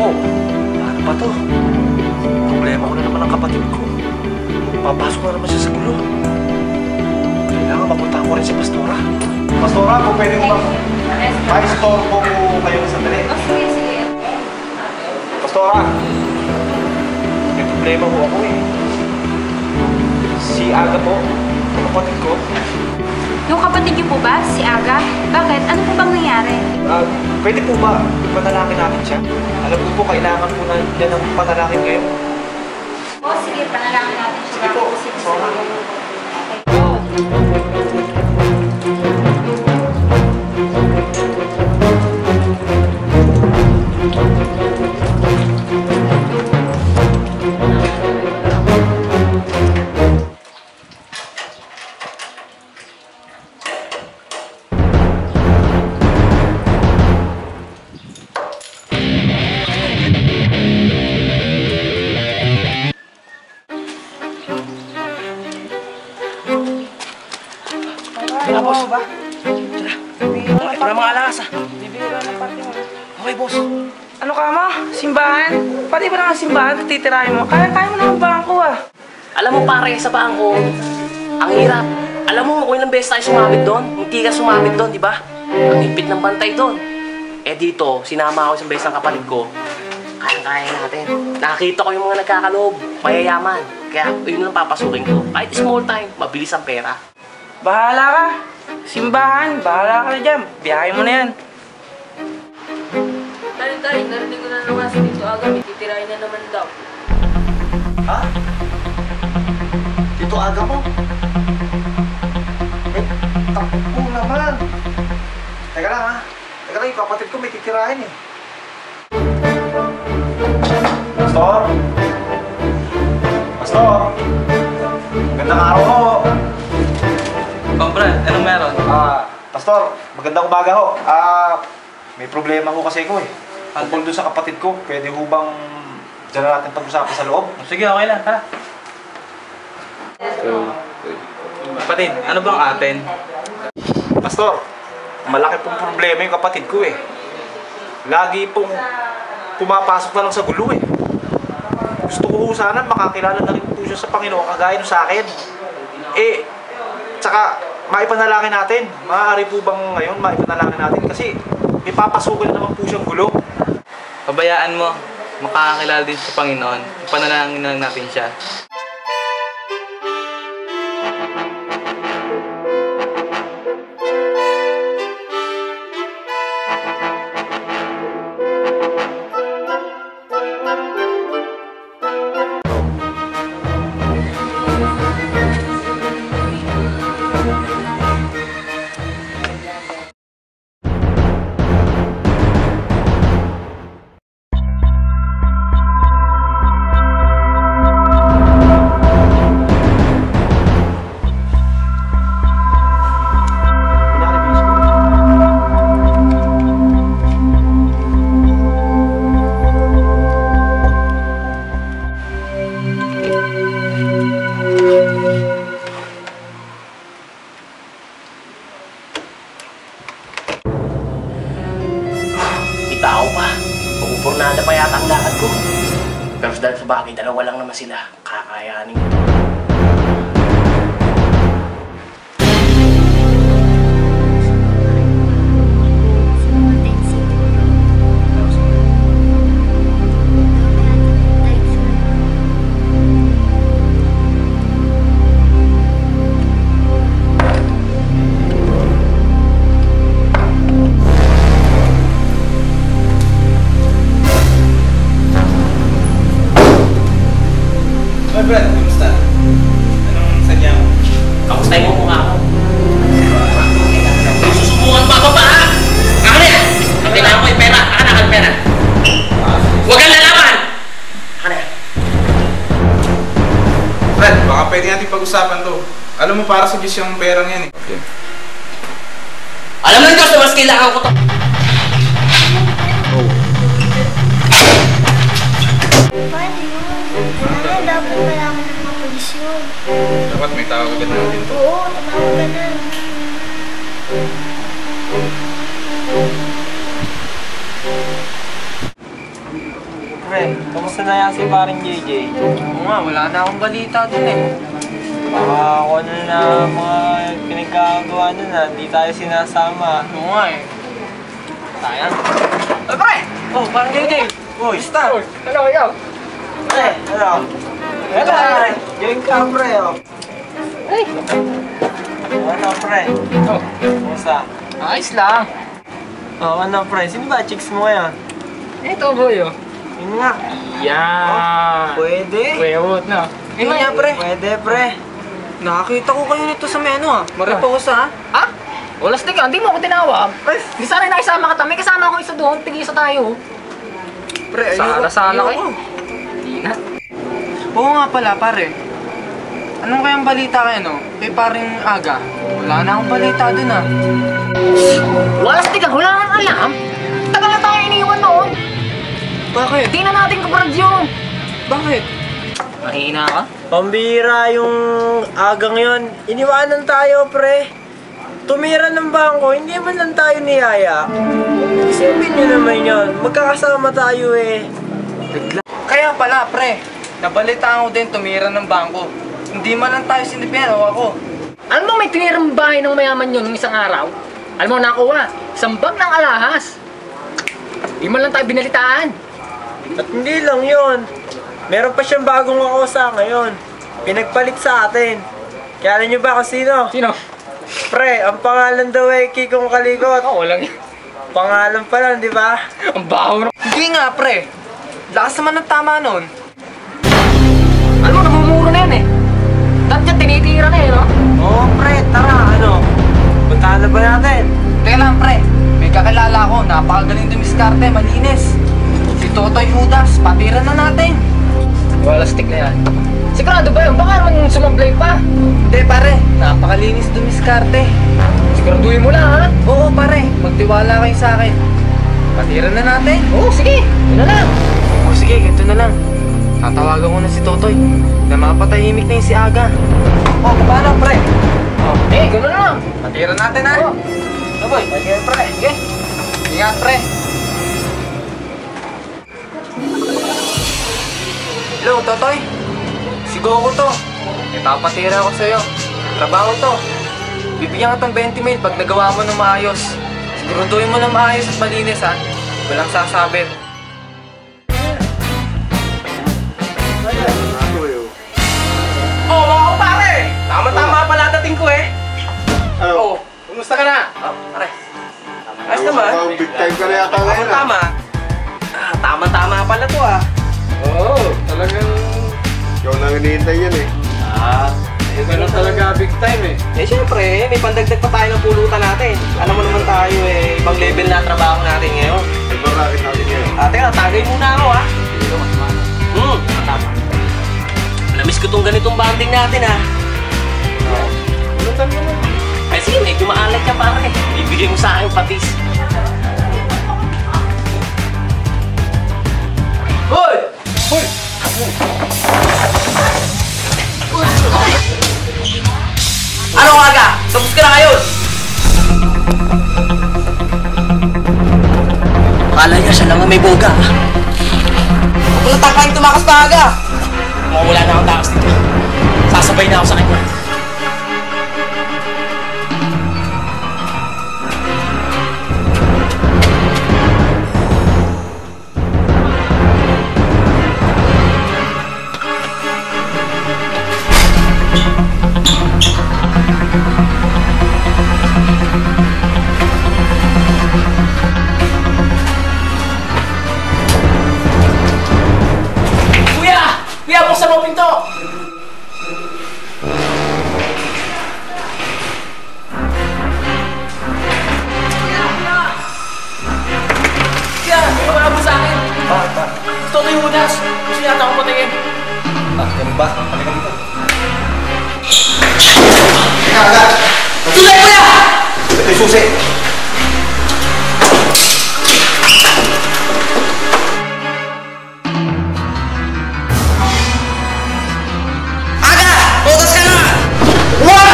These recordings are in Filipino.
po. Paano ba to? Problema ko na naman ang kapatid ko. Papasok na naman siya sa gulo. Kailangan mapuntahan ko rin si Pastora. Pastora, kung pwede mo bang ma-store po kayo sa sandali. Sige, sige. Pastora, may problema po ako eh. Si Aga po, yung kapatid ko. Yung kapatid niyo po ba? Si Aga? Bakit? Ano po bang nangyari? Pwede po ba panalangin natin siya? Alam ko po, kailangan po na yan ng panalangin ngayon. Sige, panalangin natin siya. Sige po. Ano boss ba? Ito na mga alas ah. Bibira ng party mo. Okay, boss. Ano ka mo? Simbahan? Pati ba naman simbahan? Titirahin mo? Kaya mo naman bangko ah. Alam mo pare, sa bangko, ang hirap. Alam mo kung ilang beses tayo sumabit doon? Hindi ka sumabit doon, di ba? Ang higpit ng bantay doon. Eh dito, sinama ako isang beses ng kapatid ko. Kaya natin. Nakakita ko yung mga nagkakaloob, mayayaman. Kaya yun lang papasukin ko. Kahit small time, mabilis ang pera. Bahala ka. Simbahan, bahala ka na dyan. Biyahe mo na yan. Tay, narinig ko na naman si Tito Aga, may titirahin na naman daw. Ha? Dito Aga mo? Eh, takbo naman. Teka lang ha. Teka lang, yung kapatid ko may titirahin eh. Pastor? Pastor? Magandang araw ho. Oh, Brad, anong meron? Pastor, magandang umaga ho. May problema ho kasi ko eh. Tungkol doon sa kapatid ko, pwede ho bang dyan natin pag-usapan sa loob? Sige, okay lang, ha? Kapatid, ano bang atin? Pastor, malaki pong problema yung kapatid ko eh. Lagi pong pumapasok na lang sa gulo eh. Gusto ko ho sana makakilala na rin po siya sa Panginoon kagaya nung sa akin. Eh, tsaka maipanalangin natin. Maaari po bang ngayon maipanalangin natin? Kasi may papasukin na naman po siyang gulo. Pabayaan mo, makakakilala din sa Panginoon. Ipanalangin na lang natin siya. Tao pa. Pupurnada pa yata ang lakad ko. Pero dahil sa bagay, dalawa lang naman sila. Kakayanin ko. Brad, kumusta? Anong sadya mo? Kamustahin mo mukha ako. Susubukan pa ba ha? Ako na yan! Ang kailangan ko yung pera. Akan ang pera. Huwag kang lalaban! Ako na yan. Brad, baka pwede natin pag-usapan to. Alam mo, para sa Diyos yung perang yan eh. Okay. Alam mo ng Diyos na mas kailangan ko to. Pwede yun. Dapat malaman ng mga polis yun. Dapat may tawag agad natin to. Oo, tumawag ka na. pre. Kamusta na yan si paring JJ? Oo nga, wala na akong balita dun eh. Baka ako na mga pinagkagawa nun na di tayo sinasama. Oo nga eh. Sayang. Ay, pre! Oh, parang JJ. Uy! Basta. Ano kayo? Pre, ano? Ano pre? Join ka pre, oh. Ay! Ano pre? Oh, Kamusta? ayos lang. Oh, ano pre? Sino ba chicks mo ngayon? Ito, boy, oh. Yun nga. Yan. Pwede. Pwewot na. Yun nga pre. Pwede pre. Nakakita ko kayo nito sa menu ah. Mariposa ah. Ah? Wala stick ah, hindi mo ako tinawag. Di sana nakisama ka, may kasama akong isa doon, tig-isa tayo. Pre, ayoko. Sala kayo. Ayoko. Hindi na. Oo nga pala, pare. Anong kayang balita kayo, no? Kay paring Aga. Wala na akong balita dun ah. Wala stick ah, wala nang alam. Tagal na tayo iniwan noon. Bakit? Hindi na natin kaparad yun. Bakit? Mahina ka? Pambira yung agang yon. Iniwanan tayo, pre. Tumira ng bangko, hindi man lang tayo niyaya. Isipin nyo naman yun. Magkakasama tayo eh. Kaya pala, pre. Nabalitaan ko din tumira ng bangko. Hindi man lang tayo sinipihan, ako. Alam mo may tinirang bahay ng mayaman yun ng isang araw? Alam mo nakuha, isang bag ng alahas. Di man lang tayo binalitaan. At hindi lang yun. Meron pa siyang bagong kakosa ngayon. Pinagpalit sa atin. Kaya alam nyo ba kung sino? Sino? Pre, ang pangalan daw ay Kikong Kaligot. Oo, walang Pangalan pa lang, di ba? ang baho na. Hindi nga, pre. Lakas naman ng tama nun. Alam mo, namumuro na yan eh. Dahil dyan tinitira na eh, no? Oo, pre, tara, ano? Puntahan na ba natin? Teka lang, pre. May kakilala ko, napakagaling dumiskarte, malinis. Si Totoy Judas, patiran na natin. Wala stick na yan. Sigurado ba yun? Baka naman sumablay pa. Hindi, pare. Napakalinis dumiskarte. Siguraduhin mo lang, ha? Oo, pare. Magtiwala kayo sa akin. Patiran na natin. Oo, sige. Yun na lang. O sige, ganito na lang. Tatawagan ko na si Totoy na mapatahimik na yung si Aga. O, paano, pre? Oh, eh, gano'n na lang. Patiran natin, ha? Oo. Aboy, patiran, pre. Sige. Ingat, pre. Hello, Totoy. Si Goku to. Ipapatira ako sa'yo. Trabaho to. Bibigyan ka tong 20 mil pag nagawa mo ng maayos. Siguraduhin mo ng maayos at malinis, ha? Walang sasabit. Oh, mga kupare! Tama-tama pala dating ko eh. Oh, kumusta ka na? Oh, pare. Ayos naman. Big time ka na yata ngayon ah. Tama. Tama-tama pala to ah. Oo, talagang ikaw lang hinihintay yan eh. Ganun talaga big time eh. Eh syempre, may pandagdag pa tayo ng pulutan natin. Alam mo naman tayo eh, ibang level na trabaho natin ngayon. Ibang racket natin ngayon. Teka, tagay muna ako ah. Tama. Namiss ko tong ganitong banding natin ah. Pulutan mo naman. Ay sige, medyo maalat ka pare. Bibigay mo sa akin patis. Hoy! Hoy! Ano Aga? Tapos ka na ngayon? Akala niya siya lang ang may boga. Huwag lang tangkain tumakas na Aga. Mukhang wala na akong takas dito. Sasabay na ako sa kanya. Kuya, buksan mo pinto! Kuya, may wala mo sa akin. Gusto ko yung Judas. Gusto yata akong patingin. Ganun ba? Halika dito. Teka, agad! Tulay, kuya! Ito yung susi! Bukas ka na! Kuya!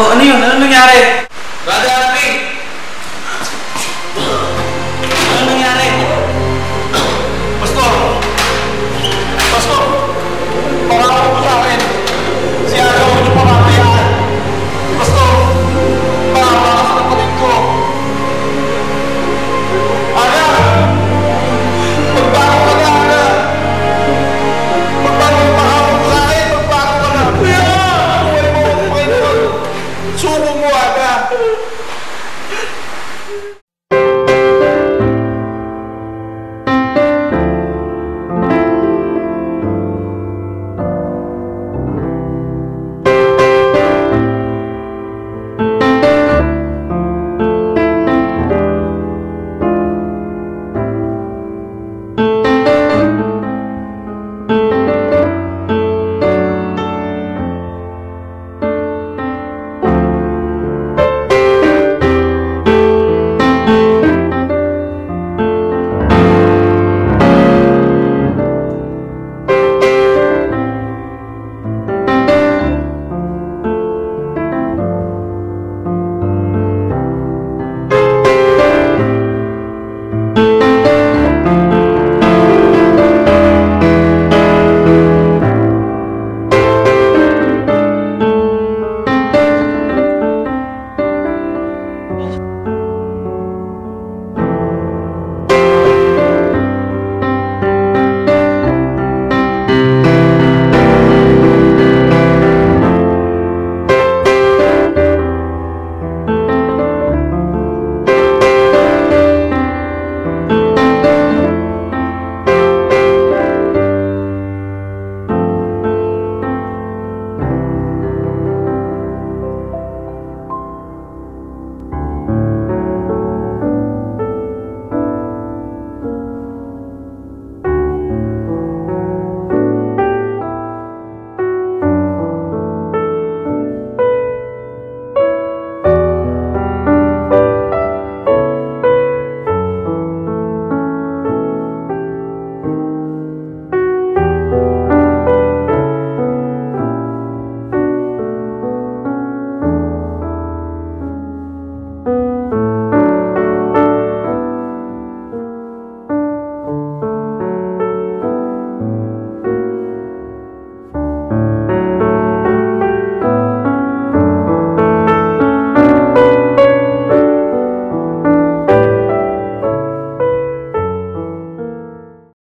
Oh, ano yun? Ano nangyari? Brother,